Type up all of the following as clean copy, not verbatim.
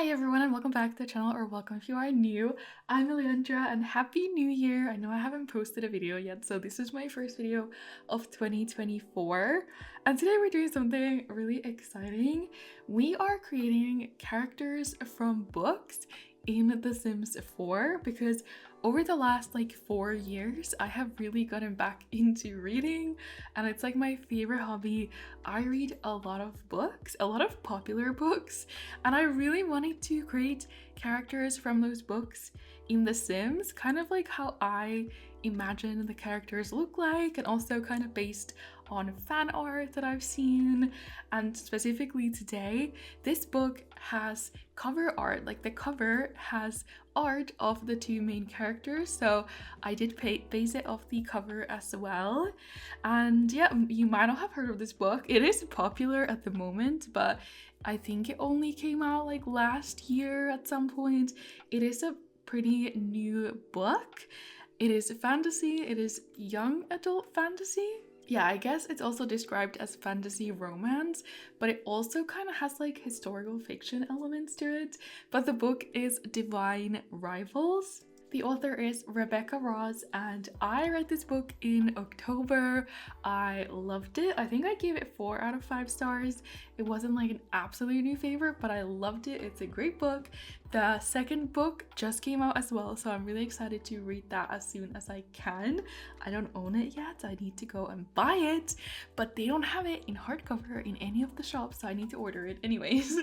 Hi everyone and welcome back to the channel, or welcome if you are new. I'm Elliandra and happy new year. I know I haven't posted a video yet, so this is my first video of 2024 and today we're doing something really exciting. We are creating characters from books in The Sims 4 because over the last 4 years I have really gotten back into reading and it's like my favorite hobby. I read a lot of books, a lot of popular books, and I really wanted to create characters from those books in The Sims, kind of like how I imagine the characters look like, and also kind of based on fan art that I've seen. And specifically today, this book has cover art, like the cover has art of the two main characters, so I did base it off the cover as well. And yeah, you might not have heard of this book. It is popular at the moment, but I think it only came out like last year at some point. It is a pretty new book. It is fantasy, it is young adult fantasy. Yeah, I guess it's also described as fantasy romance, but it also kind of has like historical fiction elements to it. But the book is Divine Rivals. The author is Rebecca Ross, and I read this book in October. I loved it. I think I gave it 4 out of 5 stars. It wasn't like an absolute new favorite, but I loved it. It's a great book. The second book just came out as well, so I'm really excited to read that as soon as I can. I don't own it yet. I need to go and buy it, but they don't have it in hardcover in any of the shops, so I need to order it anyways.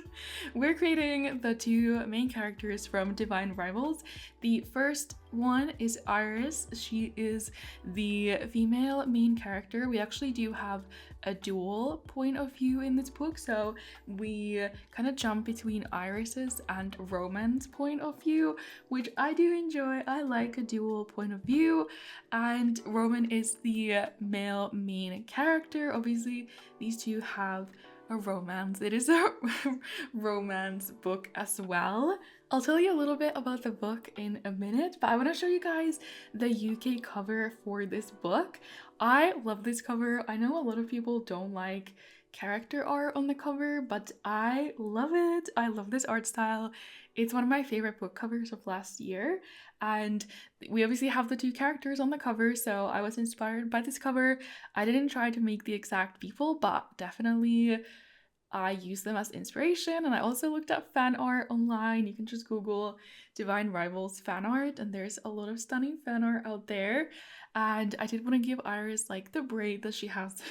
We're creating the two main characters from Divine Rivals. The first one is Iris. She is the female main character. We actually do have a dual point of view in this book, so we kind of jump between Iris's and Roman's point of view, which I do enjoy. I like a dual point of view. And Roman is the male main character. Obviously these two have a romance. It is a romance book as well. I'll tell you a little bit about the book in a minute, but I want to show you guys the UK cover for this book. I love this cover. I know a lot of people don't like character art on the cover, but I love it. I love this art style. It's one of my favorite book covers of last year, and we obviously have the two characters on the cover, so I was inspired by this cover. I didn't try to make the exact people, but definitely I use them as inspiration. And I also looked at fan art online. You can just Google Divine Rivals fan art and there's a lot of stunning fan art out there. And I did want to give Iris like the braid that she has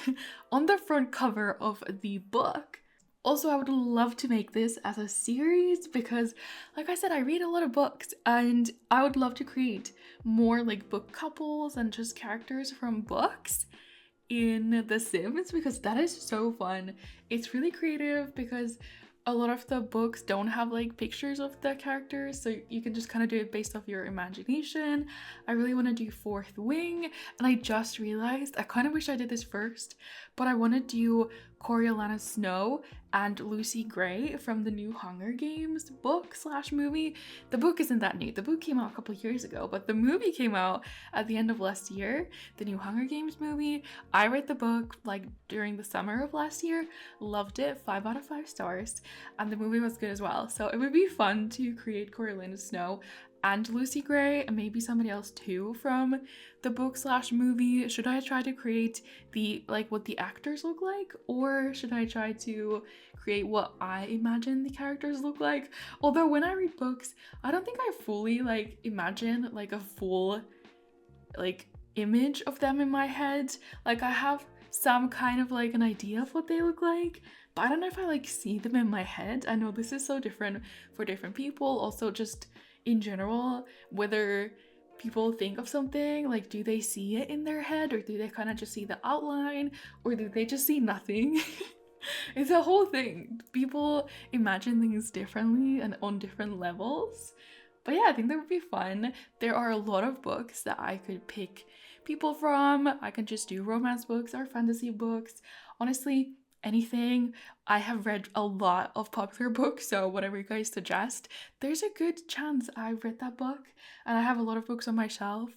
on the front cover of the book. Also, I would love to make this as a series because, like I said, I read a lot of books and I would love to create more like book couples and just characters from books in The Sims because that is so fun. It's really creative because a lot of the books don't have like pictures of the characters, so you can just kind of do it based off your imagination. I really want to do Fourth Wing, and I just realized I kind of wish I did this first, but I want to do Coriolanus Snow and Lucy Gray from the new Hunger Games book / movie. The book isn't that new. The book came out a couple years ago, but the movie came out at the end of last year, the new Hunger Games movie. I read the book like during the summer of last year, loved it, 5 out of 5 stars, and the movie was good as well. So it would be fun to create Coriolanus Snow and Lucy Gray and maybe somebody else too from the book / movie. Should I try to create the what the actors look like, or should I try to create what I imagine the characters look like? Although when I read books, I don't think I fully imagine a full image of them in my head. Like I have some kind of an idea of what they look like, but I don't know if I see them in my head. I know this is so different for different people. Also just in general, whether people think of something, do they see it in their head, or do they kind of just see the outline, or do they just see nothing? It's a whole thing. People imagine things differently and on different levels. But yeah, I think that would be fun. There are a lot of books that I could pick people from. I can just do romance books or fantasy books. Honestly, anything. I have read a lot of popular books, so whatever you guys suggest, there's a good chance I've read that book. And I have a lot of books on my shelf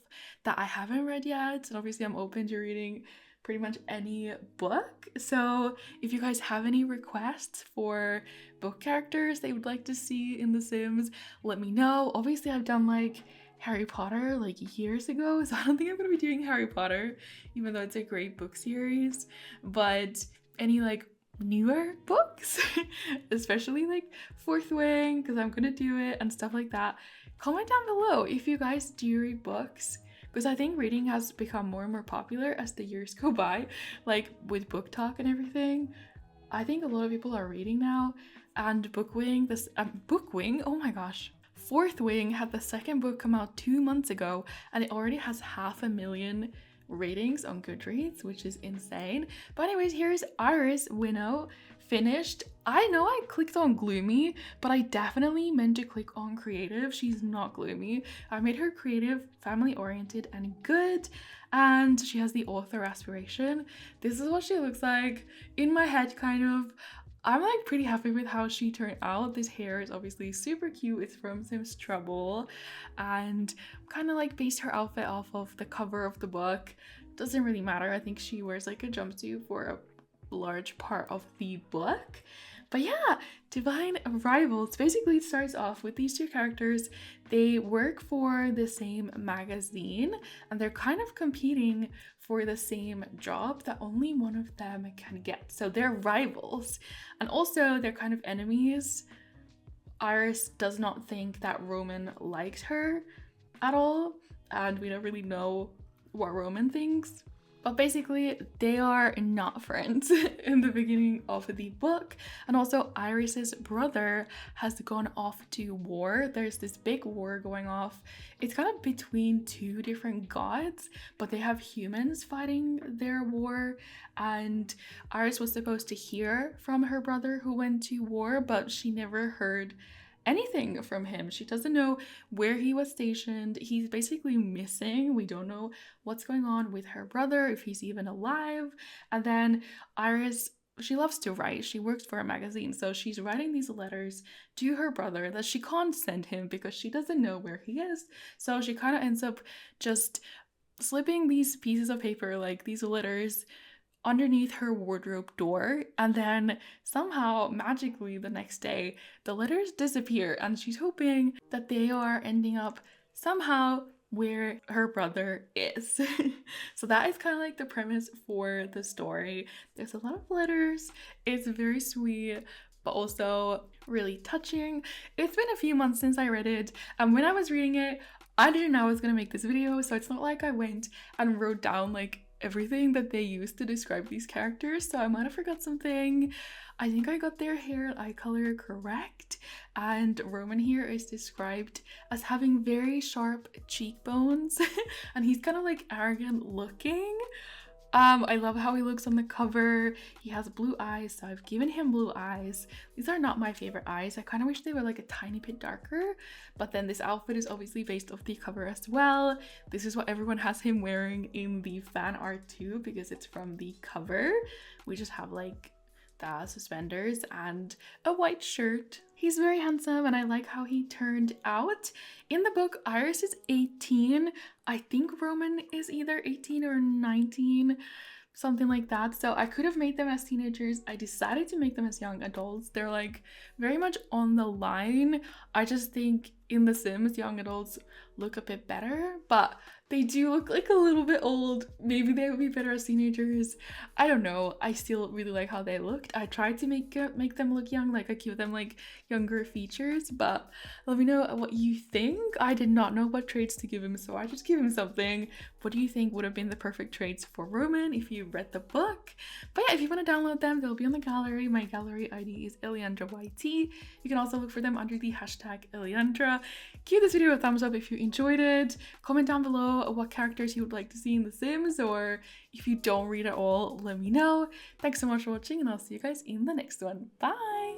that I haven't read yet, and obviously I'm open to reading pretty much any book. So if you guys have any requests for book characters they would like to see in The Sims, let me know. Obviously I've done like Harry Potter like years ago, so I don't think I'm gonna be doing Harry Potter, even though it's a great book series. But any like newer books, especially like Fourth Wing, because I'm gonna do it and stuff like that, comment down below if you guys do read books, because I think reading has become more and more popular as the years go by, like with book talk and everything. I think a lot of people are reading now, and Book Wing, oh my gosh, Fourth Wing had the second book come out 2 months ago and it already has 500,000 ratings on Goodreads, which is insane. But anyways, here's Iris Winnow finished. I know I clicked on gloomy, but I definitely meant to click on creative. She's not gloomy. I made her creative, family oriented, and good. And she has the author aspiration. This is what she looks like in my head, kind of. I'm like pretty happy with how she turned out. This hair is obviously super cute. It's from Sims Trouble, and kind of like based her outfit off of the cover of the book. Doesn't really matter. I think she wears like a jumpsuit for a large part of the book. But yeah, Divine Rivals. Basically it starts off with these two characters. They work for the same magazine and they're kind of competing for the same job that only one of them can get. So they're rivals, and also they're kind of enemies. Iris does not think that Roman likes her at all, and we don't really know what Roman thinks. But basically, they are not friends in the beginning of the book. And also, Iris's brother has gone off to war. There's this big war going off. It's kind of between two different gods, but they have humans fighting their war. And Iris was supposed to hear from her brother who went to war, but she never heard anything from him. She doesn't know where he was stationed. He's basically missing. We don't know what's going on with her brother, if he's even alive. And then Iris, she loves to write. She works for a magazine, so she's writing these letters to her brother that she can't send him because she doesn't know where he is. So she kind of ends up just slipping these pieces of paper, like these letters, underneath her wardrobe door, and then somehow magically the next day the letters disappear, and she's hoping that they are ending up somehow where her brother is. So that is kind of like the premise for the story. There's a lot of letters. It's very sweet, but also really touching. It's been a few months since I read it, and when I was reading it I didn't know I was gonna make this video, so it's not like I went and wrote down like everything that they used to describe these characters, so I might have forgot something. I think I got their hair and eye color correct, and Roman here is described as having very sharp cheekbones and he's kind of like arrogant looking. I love how he looks on the cover. He has blue eyes, so I've given him blue eyes. These are not my favorite eyes. I kind of wish they were like a tiny bit darker, but then this outfit is obviously based off the cover as well. This is what everyone has him wearing in the fan art too, because it's from the cover. We just have like the suspenders and a white shirt. He's very handsome and I like how he turned out. In the book, Iris is 18. I think Roman is either 18 or 19, something like that. So I could have made them as teenagers. I decided to make them as young adults. They're like very much on the line. I just think in The Sims, young adults look a bit better, but they do look like a little bit old. Maybe they would be better as teenagers. I don't know. I still really like how they looked. I tried to make them look young, like I give them like younger features, but let me know what you think. I did not know what traits to give him, so I just gave him something. What do you think would have been the perfect traits for Roman if you read the book? But yeah, if you want to download them, they'll be on the gallery. My gallery ID is ElliandraYT. You can also look for them under the hashtag Elliandra. Give this video a thumbs up if you enjoyed it. Comment down below what characters you would like to see in The Sims, or if you don't read at all, let me know. Thanks so much for watching, and I'll see you guys in the next one. Bye!